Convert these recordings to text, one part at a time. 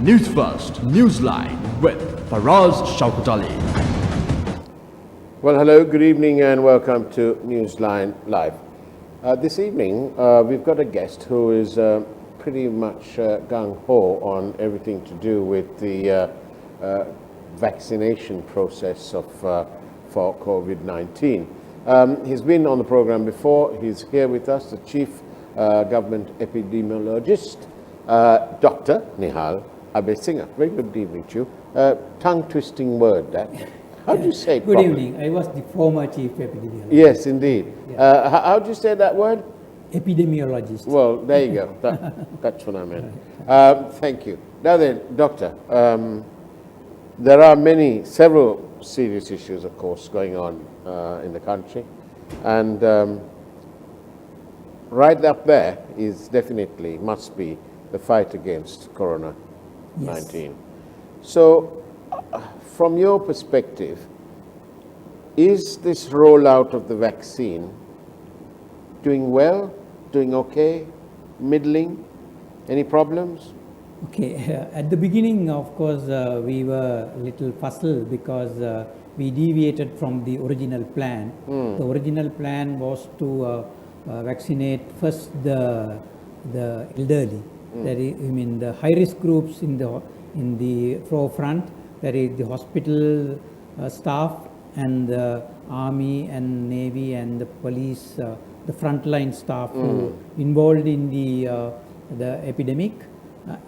Newsfirst, Newsline with Faraz Shauketaly. Well, hello, good evening and welcome to Newsline Live. This evening we've got a guest who is pretty much gung-ho on everything to do with the vaccination process for COVID-19. He's been on the program before. He's here with us, the Chief Government Epidemiologist, Dr. Nihal Abeysinghe. Very good evening to you. Tongue-twisting word, that. How do you say it Good properly? evening. I was the former chief epidemiologist. Yes, indeed. How do you say that word? Epidemiologist. Well, there you go. That's what I meant. Thank you. Now then, Doctor, there are several serious issues, of course, going on in the country. And right up there is definitely, must be, the fight against Corona-19. Yes. So, from your perspective, is this rollout of the vaccine doing well, doing okay, middling, any problems? Okay. At the beginning, of course, we were a little puzzled because we deviated from the original plan. The original plan was to vaccinate first the elderly. That is, I mean, the high-risk groups in the forefront. That is the hospital staff and the army and navy and the police, the frontline staff who involved in the epidemic,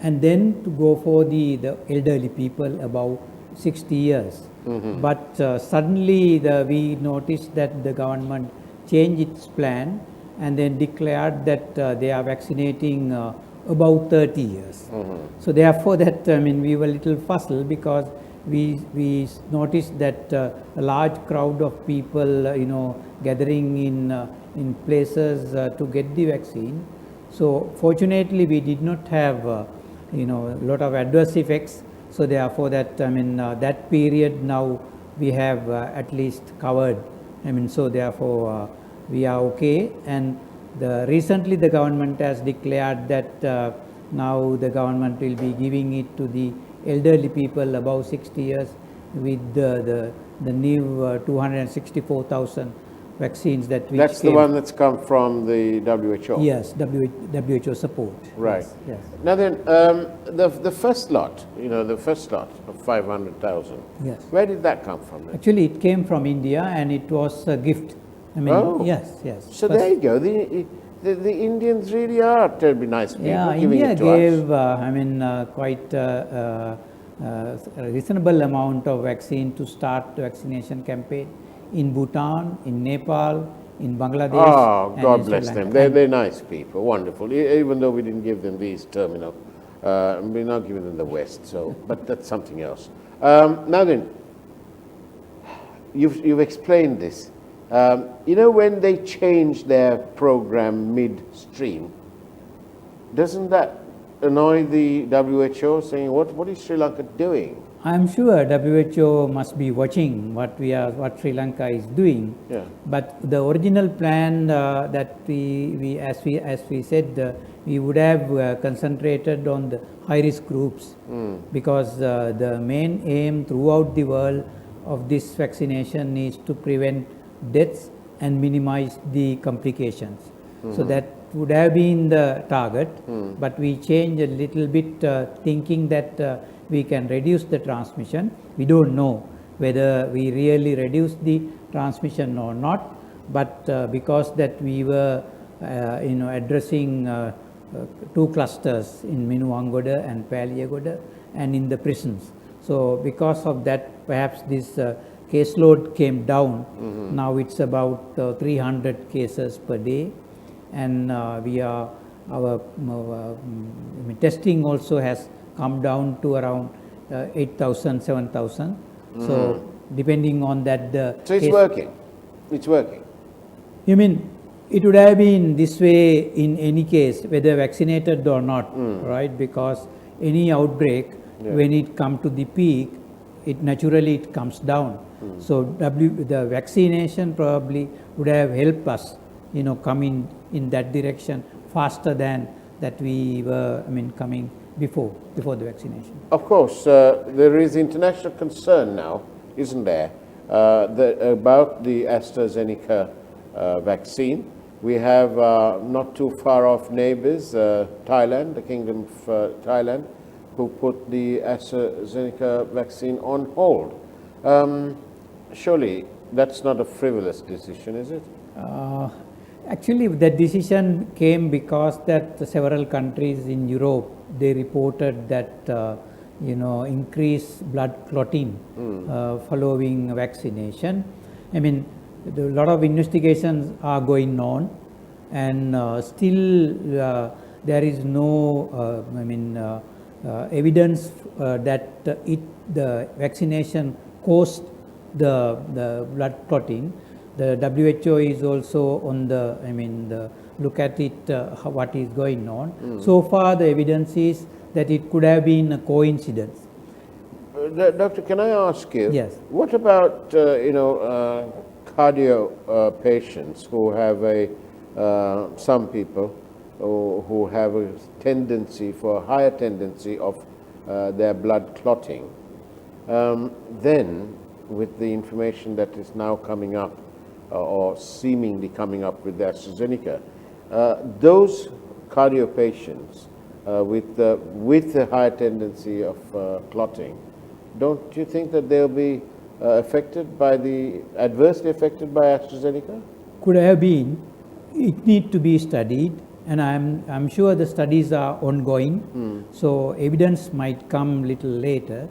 and then to go for the elderly people above 60 years. But suddenly we noticed that the government changed its plan and then declared that they are vaccinating about 30 years. So therefore that, I mean, we were a little puzzled because we noticed that a large crowd of people, gathering in places to get the vaccine. So fortunately we did not have, a lot of adverse effects. So therefore that, I mean, that period now we have at least covered. I mean, so therefore we are okay. And recently the government has declared that now the government will be giving it to the elderly people above 60 years with the new 264,000 vaccines that which That's the one that's come from the WHO? Yes, WHO support. Right. Yes. Now then, the first lot, the first lot of 500,000, Yes. where did that come from then? Actually, it came from India and it was a gift. I mean, Oh. yes. So there you go. The Indians really are terribly nice people, Yeah, giving India it to gave, us. quite a reasonable amount of vaccine to start the vaccination campaign in Bhutan, in Nepal, in Bangladesh. Oh, and God in Sri bless Lanka. them. They're nice people, wonderful. Even though we didn't give them these terminal, we're not giving them the West. So, but that's something else. Now then, you've explained this. When they change their program midstream, doesn't that annoy the WHO, saying, what is Sri Lanka doing? I'm sure WHO must be watching what Sri Lanka is doing. Yeah. But the original plan that as we said, we would have concentrated on the high-risk groups because the main aim throughout the world of this vaccination is to prevent deaths and minimize the complications. So that would have been the target, but we changed a little bit thinking that we can reduce the transmission. We don't know whether we really reduce the transmission or not, but because that we were addressing two clusters in Minuwangoda and Paliagoda and in the prisons. So because of that, perhaps this caseload came down. Now it's about 300 cases per day, and our testing also has come down to around 8,000, 7,000. So depending on that, So it's working. It's working. You mean it would have been this way in any case, whether vaccinated or not, right? Because any outbreak, when it comes to the peak, it naturally comes down. So the vaccination probably would have helped us, come in that direction faster than that we were, coming before the vaccination. Of course, there is international concern now, isn't there, about the AstraZeneca vaccine. We have not too far off neighbors, Thailand, the Kingdom of Thailand, who put the AstraZeneca vaccine on hold. Surely that's not a frivolous decision, is it? Actually, that decision came because that several countries in Europe, they reported that increased blood clotting following vaccination. A lot of investigations are going on, and still there is no evidence that the vaccination caused the blood clotting. The WHO is also on the look at it, what is going on. So far, the evidence is that it could have been a coincidence. Doctor, can I ask you? Yes. What about cardio patients who have some people who have a higher tendency of their blood clotting? Then, with the information that is now coming up, or seemingly coming up with the AstraZeneca, those cardio patients with a higher tendency of clotting, don't you think that they'll be adversely affected by AstraZeneca? Could have been. It need to be studied, and I'm sure the studies are ongoing. So evidence might come little later.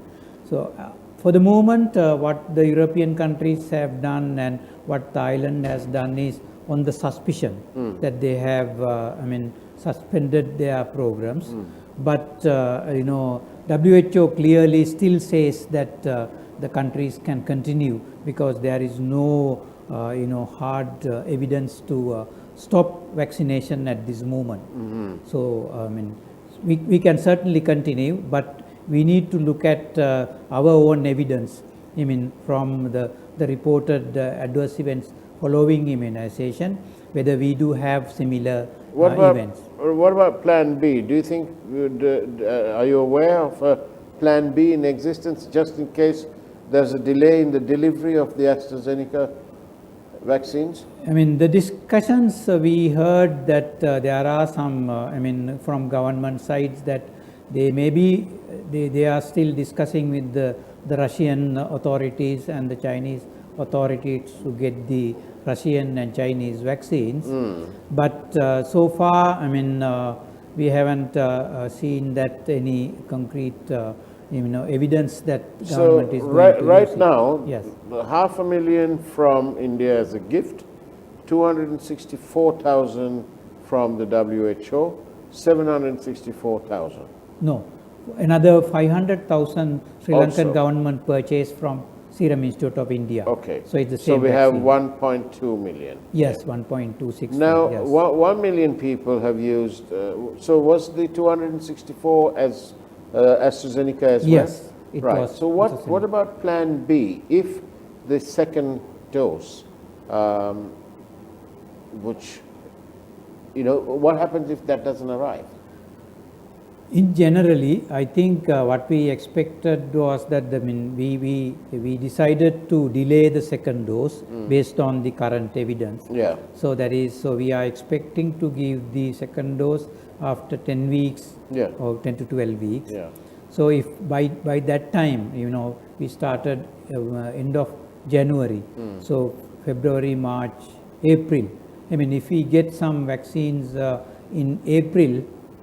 So for the moment, what the European countries have done and what Thailand has done is on the suspicion that they have, suspended their programs. But WHO clearly still says that the countries can continue because there is no, hard evidence to stop vaccination at this moment. So we can certainly continue, but we need to look at our own evidence. From the reported adverse events following immunization, whether we do have similar events. What about Plan B? Do you think, are you aware of a Plan B in existence just in case there's a delay in the delivery of the AstraZeneca vaccines? The discussions we heard that there are some, from government sides that they are still discussing with the Russian authorities and the Chinese authorities to get the Russian and Chinese vaccines. But so far, we haven't seen that any concrete evidence that government is going to right use now, Yes. 500,000 from India as a gift, 264,000 from the WHO, 764,000. No, another 500,000 Sri Lankan Also. government purchased from Serum Institute of India. Okay. So it's the same So we have vaccine. 1.2 million. Yes, 1.26. Now, yes. 1 million people have used, so was the 264 as AstraZeneca as well? Yes, it right. was So what AstraZeneca. about Plan B? If the second dose, which, what happens if that doesn't arrive? In generally, I think what we expected was that we decided to delay the second dose based on the current evidence. Yeah. So we are expecting to give the second dose after 10 weeks Yeah. or 10 to 12 weeks. Yeah. So if by that time, we started end of January, so February, March, April. If we get some vaccines in April,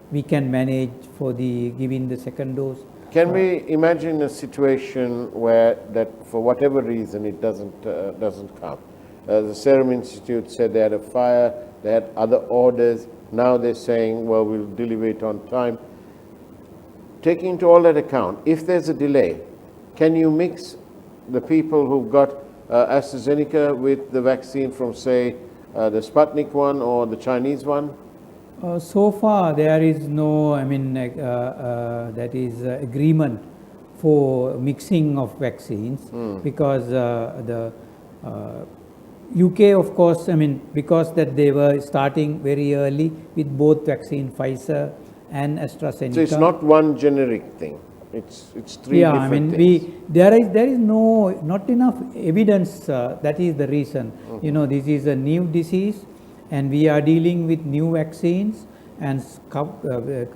we can manage for giving the second dose. Can we imagine a situation where that, for whatever reason, it doesn't come? The Serum Institute said they had a fire, they had other orders. Now they're saying, well, we'll deliver it on time. Taking into all that account, if there's a delay, can you mix the people who got AstraZeneca with the vaccine from, say, the Sputnik one or the Chinese one? So far, there is no, that is agreement for mixing of vaccines because UK, of course, I mean, because that they were starting very early with both vaccine, Pfizer and AstraZeneca. So it's not one generic thing. It's three Yeah, different I mean, things. there is not enough evidence. That is the reason. You know, this is a new disease, and we are dealing with new vaccines, and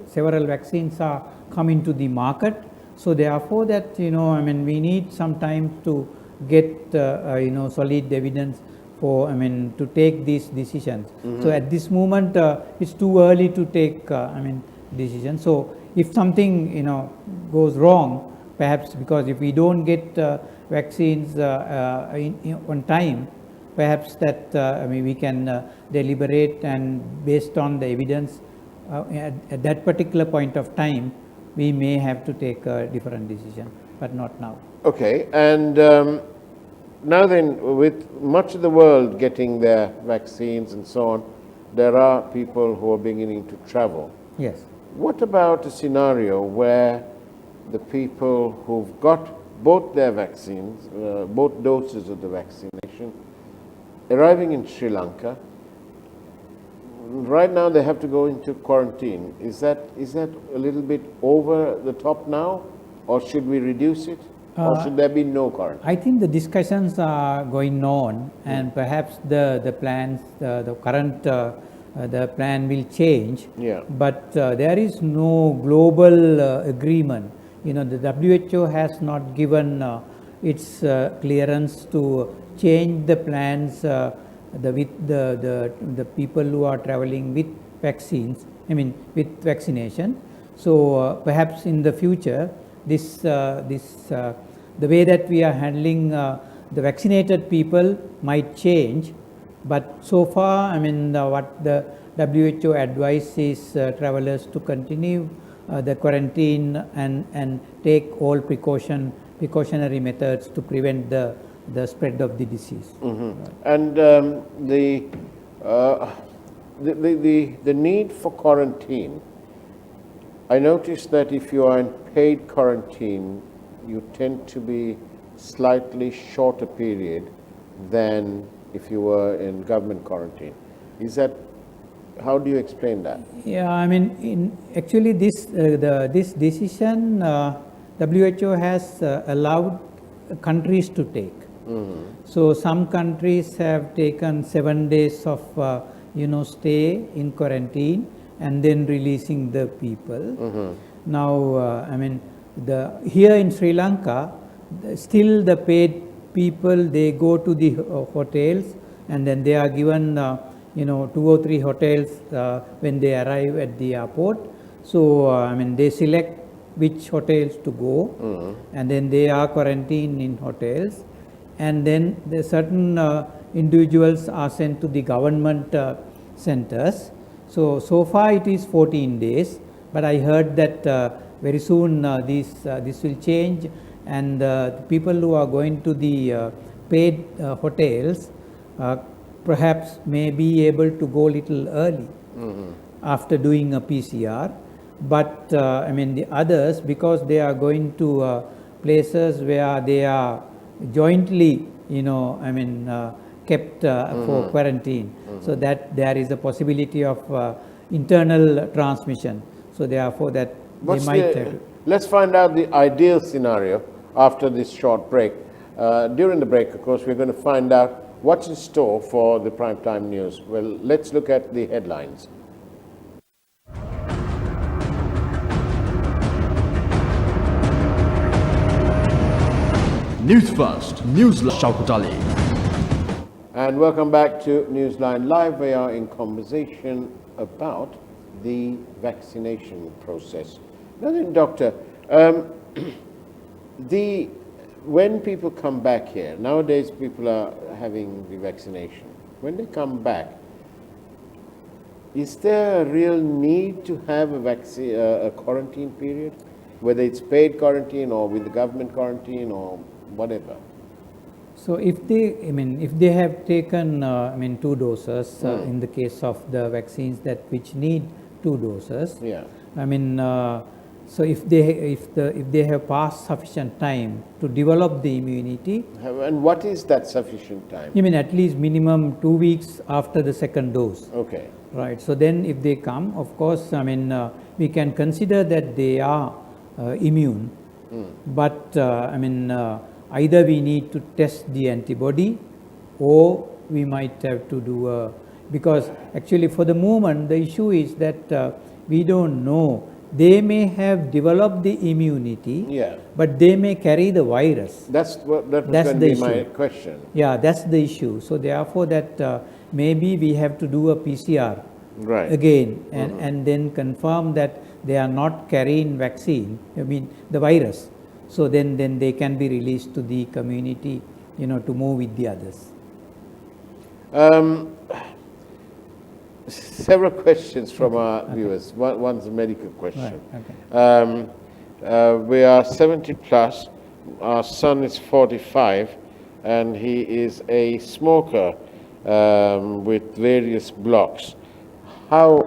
several vaccines are coming to the market. So therefore, that I mean, we need some time to get solid evidence for to take these decisions. So at this moment, it's too early to take decisions. So if something goes wrong, perhaps because if we don't get vaccines on time, perhaps that we can deliberate, and based on the evidence at that particular point of time, we may have to take a different decision, but not now. Okay, and now then, with much of the world getting their vaccines and so on, there are people who are beginning to travel. Yes. What about a scenario where the people who've got both their vaccines, both doses of the vaccination, arriving in Sri Lanka, right now they have to go into quarantine. Is that a little bit over the top now, or should we reduce it, or should there be no quarantine? I think the discussions are going on, and perhaps the plans, the current the plan will change. Yeah. But there is no global agreement. The WHO has not given its clearance to change the plans with the people who are traveling with vaccines. With vaccination. So perhaps in the future, the way that we are handling the vaccinated people might change. But so far, what the WHO advice is travelers to continue the quarantine and take all precautionary methods to prevent the spread of the disease. And the need for quarantine, I noticed that if you are in paid quarantine, you tend to be slightly shorter period than if you were in government quarantine. Is that, how do you explain that? Yeah, actually this decision WHO has allowed countries to take. So some countries have taken 7 days of stay in quarantine and then releasing the people. Now here in Sri Lanka, still the paid people, they go to the hotels, and then they are given 2 or 3 hotels when they arrive at the airport. So they select which hotels to go, and then they are quarantined in hotels, and then the certain individuals are sent to the government centers. So far it is 14 days, but I heard that very soon this will change, and the people who are going to the paid hotels perhaps may be able to go little early after doing a PCR. But the others, because they are going to places where they are jointly kept for quarantine, so that there is a possibility of internal transmission. So therefore that they might let's find out the ideal scenario after this short break. During the break, of course, we're going to find out what's in store for the primetime news. Well, let's look at the headlines. Newsfirst, Newsline, Shauketaly. And welcome back to Newsline Live. We are in conversation about the vaccination process. Now then, Doctor, when people come back here, nowadays people are having the vaccination. When they come back, is there a real need to have a quarantine period, whether it's paid quarantine or with the government quarantine or whatever? So if they have taken 2 doses in the case of the vaccines which need 2 doses, Yeah. So if they have passed sufficient time to develop the immunity, And what is that sufficient time? you mean at least minimum 2 weeks after the second dose. Okay. Right. So then if they come, of course, I mean, we can consider that they are immune. But I mean, either we need to test the antibody, or we might have to do because actually for the moment the issue is that we don't know. They may have developed the immunity, Yeah. but they may carry the virus. That was That's going to the be my issue. question. Yeah, that's the issue. So therefore that maybe we have to do a PCR Right. again and then confirm that they are not carrying vaccine, I mean the virus. So then they can be released to the community, to move with the others. Several questions from our viewers. One's a medical question. Right, okay. We are 70 plus. Our son is 45, and he is a smoker with various blocks. How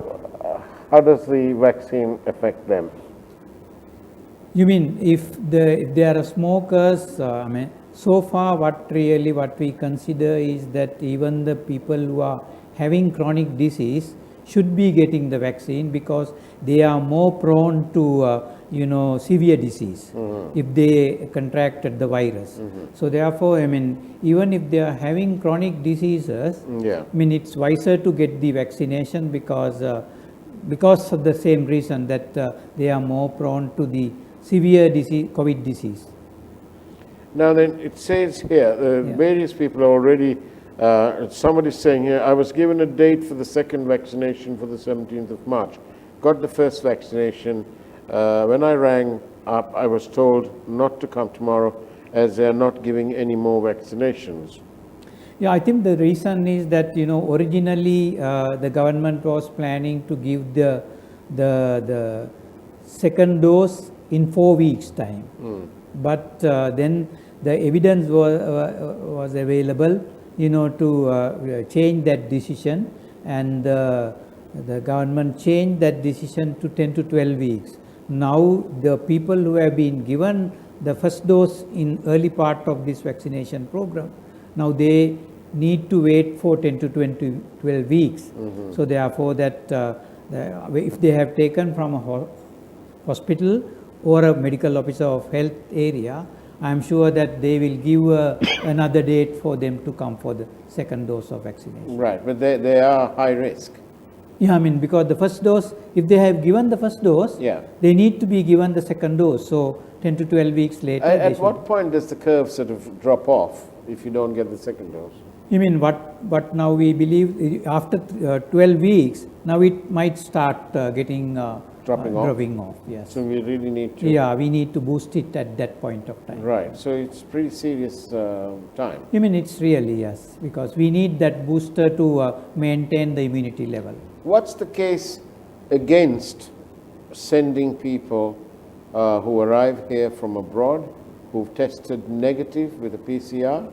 does the vaccine affect them? You mean if they are smokers, I mean, so far what we consider is that even the people who are having chronic disease should be getting the vaccine, because they are more prone to severe disease if they contracted the virus. So therefore, I mean, even if they are having chronic diseases, Yeah. I mean, it's wiser to get the vaccination because of the same reason that they are more prone to the severe disease, COVID disease. Now then, it says here, Yeah. various people are already, somebody's saying here, I was given a date for the second vaccination for the 17th of March. Got the first vaccination. When I rang up, I was told not to come tomorrow as they are not giving any more vaccinations. Yeah, I think the reason is that originally the government was planning to give the second dose in 4 weeks' time, but then the evidence was available, to change that decision, and the government changed that decision to 10 to 12 weeks. Now the people who have been given the first dose in early part of this vaccination program, now they need to wait for 10 to 12 weeks. So therefore that if they have taken from a hospital or a medical officer of health area, I am sure that they will give another date for them to come for the second dose of vaccination. Right, but they are high risk. Yeah, I mean, because the first dose, if they have given the first dose, Yeah. they need to be given the second dose. So 10 to 12 weeks later. they At should- what point does the curve sort of drop off if you don't get the second dose? You mean what now we believe after 12 weeks, now it might start getting Dropping off? Yes. So we really need to. Yeah, we need to boost it at that point of time. Right, so it's pretty serious time. You mean it's really, yes, because we need that booster to maintain the immunity level. What's the case against sending people who arrive here from abroad who've tested negative with a PCR?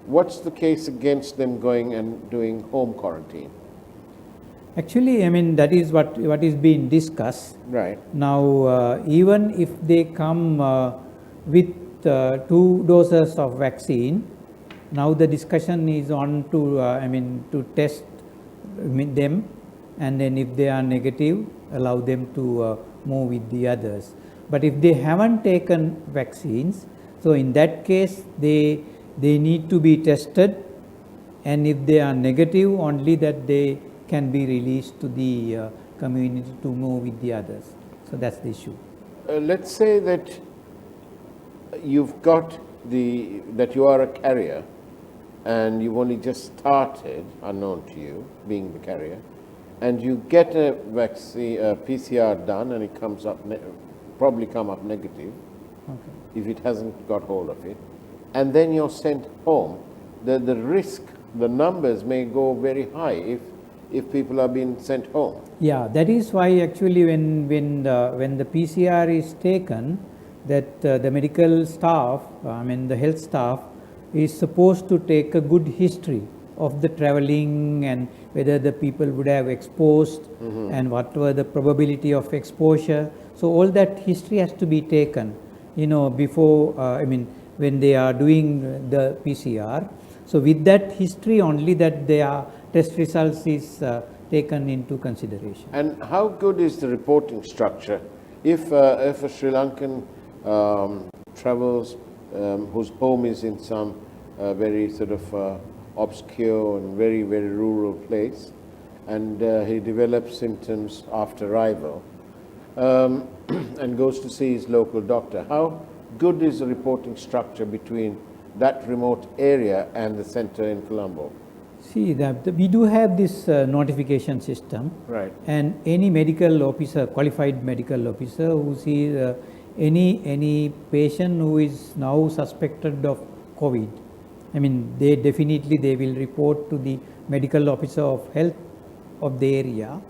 What's the case against them going and doing home quarantine? Actually, I mean, that is what is being discussed. Right. Now, even if they come with 2 doses of vaccine, now the discussion is on to, to test them, and then if they are negative, allow them to move with the others. But if they haven't taken vaccines, so in that case, they need to be tested, and if they are negative, only that they can be released to the community to move with the others. So that's the issue. Let's say that you've got that you are a carrier and you've only just started, unknown to you, being the carrier, and you get a vaccine, a PCR done, and it comes up, probably come up negative, Okay. if it hasn't got hold of it, and then you're sent home, the risk, the numbers may go very high if people are being sent home. Yeah, that is why actually when the PCR is taken, that the medical staff, the health staff, is supposed to take a good history of the traveling and whether the people would have exposed and what were the probability of exposure. So all that history has to be taken, before, when they are doing the PCR. So with that history only that their test results is taken into consideration. And how good is the reporting structure if a Sri Lankan travels, whose home is in some very sort of obscure and very, very rural place, and he develops symptoms after arrival and goes to see his local doctor? How good is the reporting structure between that remote area and the center in Colombo? See, we do have this notification system, Right. and any medical officer, qualified medical officer who sees any patient who is now suspected of COVID, they will report to the medical officer of health of the area,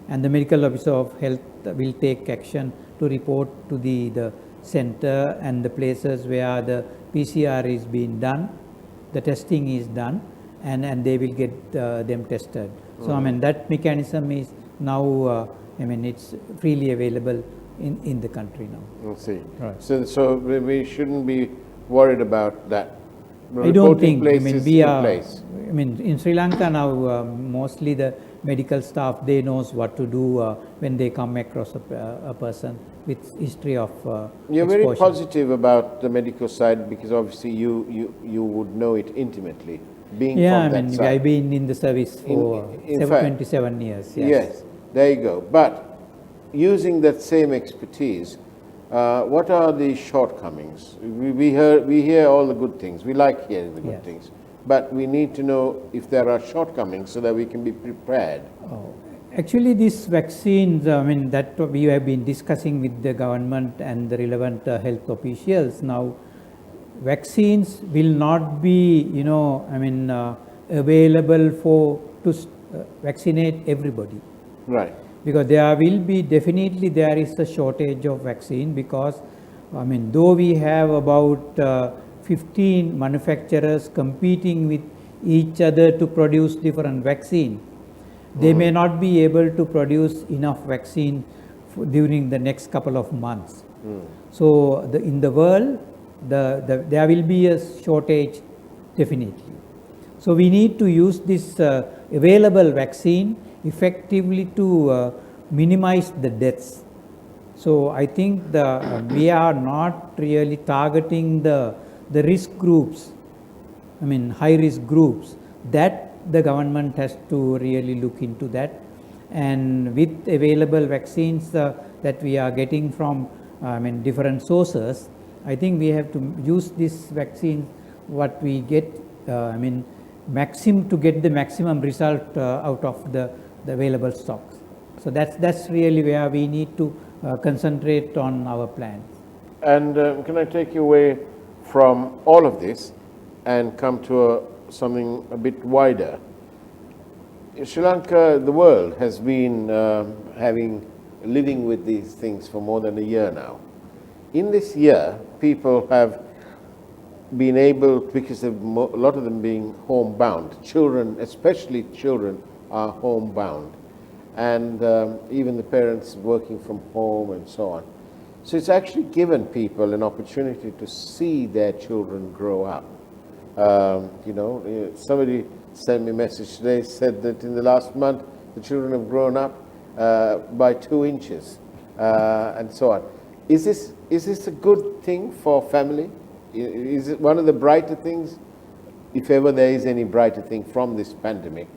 and the medical officer of health will take action to report to the center and the places where the PCR is being done, the testing is done, and they will get them tested. So that mechanism is now, it's freely available in the country now. We'll see. Right. So we shouldn't be worried about that. I don't think, we are. in Sri Lanka now, mostly the medical staff, they knows what to do when they come across a person with history of You're exposure. very positive about the medical side because obviously you would know it intimately, being from that side. I've been in the service for in fact, 27 years. Yes, there you go. But using that same expertise, what are the shortcomings? We hear all the good things. We like hearing the good things. But we need to know if there are shortcomings so that we can be prepared. Actually, these vaccines, that we have been discussing with the government and the relevant health officials. Now, vaccines will not be, available to vaccinate everybody. Right. Because there is a shortage of vaccine because, though we have about 15 manufacturers competing with each other to produce different vaccine, they may not be able to produce enough vaccine during the next couple of months. So in the world, there will be a shortage definitely. So we need to use this available vaccine effectively to minimize the deaths. So I think we are not really targeting the risk groups, high risk groups. That the government has to really look into that. And with available vaccines that we are getting from different sources, I think we have to use this vaccine what we get, to get the maximum result out of the available stocks. So that's really where we need to concentrate on our plans. And can I take you away from all of this and come to something a bit wider? In Sri Lanka, the world has been living with these things for more than a year now. In this year, people have been able, because of a lot of them being homebound, children, especially children, are homebound, and even the parents working from home and so on. So it's actually given people an opportunity to see their children grow up. Somebody sent me a message today, said that in the last month, the children have grown up by 2 inches, and so on. Is this a good thing for family? Is it one of the brighter things, if ever there is any brighter thing from this pandemic?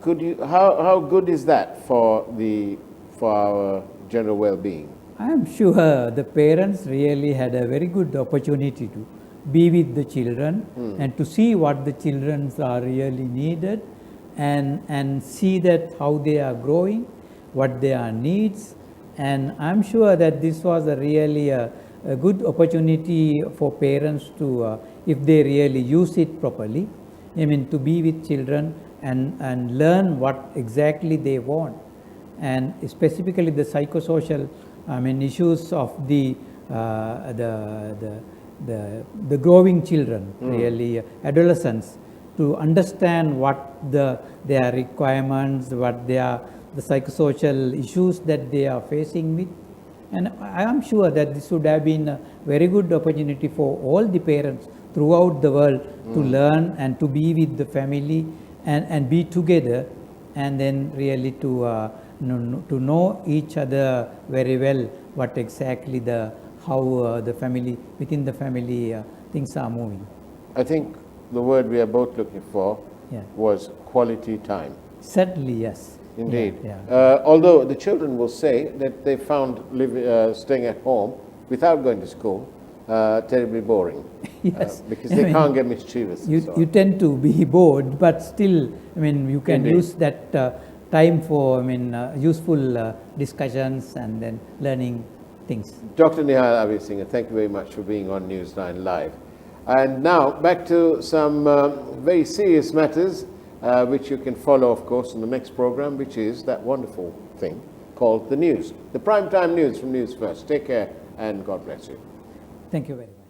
How good is that for our general well-being? I am sure the parents really had a very good opportunity to be with the children and to see what the children are really needed and see that how they are growing, what their needs. And I'm sure that this was really a good opportunity for parents to, if they really use it properly, to be with children and learn what exactly they want. And specifically the psychosocial issues of the growing children, really adolescents, to understand what their requirements, what the psychosocial issues that they are facing with. And I am sure that this would have been a very good opportunity for all the parents throughout the world to learn and to be with the family and be together, and then really to know each other very well, what exactly how the family, within the family, things are moving. I think the word we are both looking for Yeah. was quality time. Certainly, yes. Indeed. Yeah. Although the children will say that they found staying at home without going to school terribly boring. Yes. Because they can't get mischievous. and so You on. tend to be bored, but still, I mean, you can Indeed. use that time for, I mean, useful discussions and then learning things. Dr. Nihal Abeysinghe, thank you very much for being on Newsline Live. And now back to some very serious matters, which you can follow, of course, in the next program, which is that wonderful thing called the news, the primetime news from News First. Take care and God bless you. Thank you very much.